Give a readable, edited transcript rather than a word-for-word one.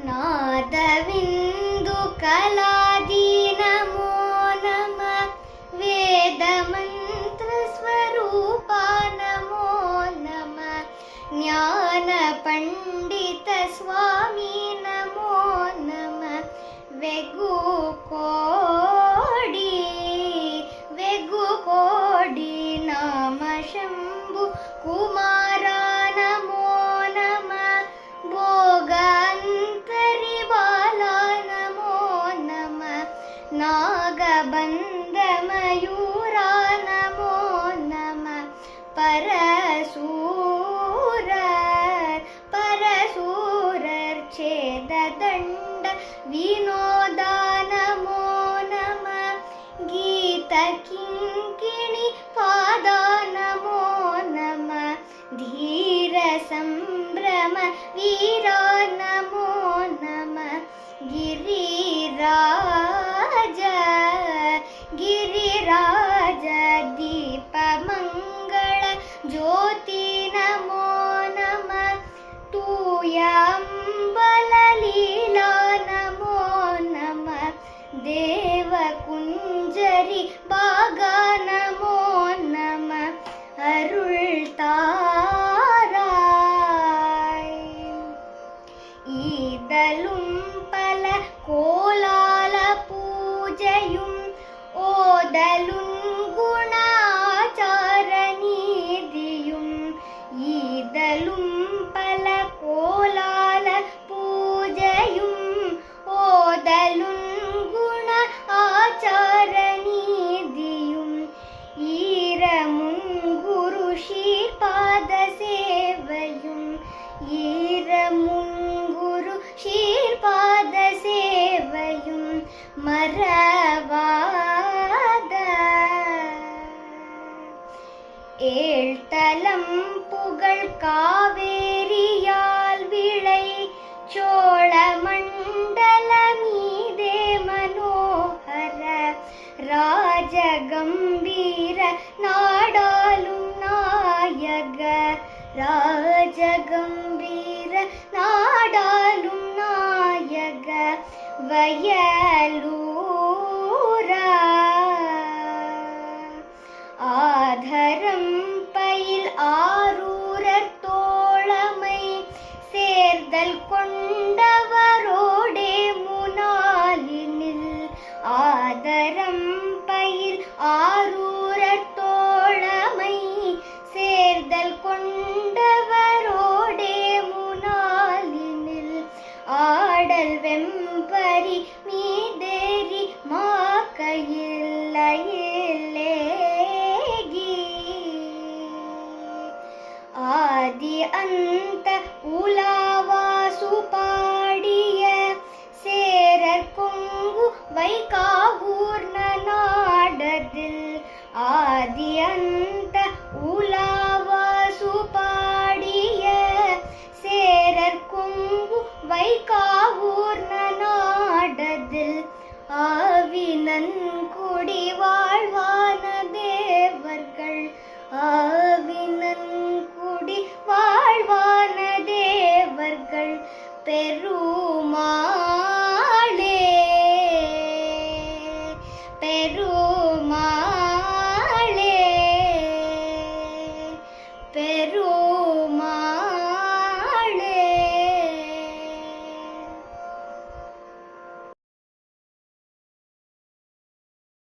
ನಾದವಿಂದು ಕಲಾದಿ ನಮೋ ನಮಃ ವೇದ ಮಂತ್ರ ಸ್ವರೂಪ ನಮೋ ನಮಃ ಜ್ಞಾನ ಪಂಡಿತ ಸ್ವಾಮಿ ನಮೋ ನಮಃ ವೆಗು ಕೋಡಿ ನಾಮ ಶಂಭು ಕುಮಾರ ನಮೋ ನಮಃ ಭೋಗಾಂತರಿ ಬಾಲ ನಮೋ ನಮಃ ನಾಗಬಂಧ ಮಯೂರ ನಮೋ ನಮಃ ಪರಸೂರರ್ ಛೇದ ದಂಡ ವಿನೋದ ನಮೋ ನಮಃ ಗೀತ ಕಿಂಕಿಣಿ ಪಾದ ನಮೋ ನಮಃ ಧೀರ ಸಂಭ್ರಮ ವೀರ ನಮೋ ನಮಃ ಗಿರಿರಾಜ ದೀಪ ಮಂಗಳ ಜ್ಯೋತಿ ನಮೋ ನಮಃ ತೂಯ ಅಂಬಲ ಲೀಲಾ ನಮೋ ನಮಃ ದೇವ ಕುಂಜರಿ ಬಾಗ ನಮೋ ನಮಃ அருள்தாராய் ஈதலும் பல கோலால பூஜையும் ஓதலும் குணாச்சார நீதியும் ஈதலும் பல கோலால பூஜையும் ஓதலும் குண ஆச்சார நீதியும் ஈரமுங்குரு ஷீர்பாத சேவையும் ஈரமுங்குரு ஷீர்பாத சேவையும் மறவாத ஏழ்தலம் புகழ் காவேரியால் விளை சோழ மண்டல மீதே மனோகர ராஜகம்பீர நாடாலும் நாயக ராஜகம்பீர நாடாலும் நாயக வயலூரா ஆதரம் பயில் ஆரூரர் தோழமை சேர்தல் கொண்டவரோடே முனாலினில் ஆதரம் பயில் ஆரூரர் தோழமை சேர்தல் கொண்டவரோடே முனாலினில் ஆடல் வெம்பரி மீதேறி மாக்கையில்லையில்லேகி ஆதி அந்த உலாவாசு பாடிய சேரர் கொங்கு வைகாவூர்ண நாடதில் ஆதி அந்த உலாவாசு பாடிய சேரர் கொங்கு வைகாவூர்ண நாடதில் ஆவினன் குடி வாழ்வான தேவர்கள் ஆவினன் குடி வாழ்வான தேவர்கள் பெரு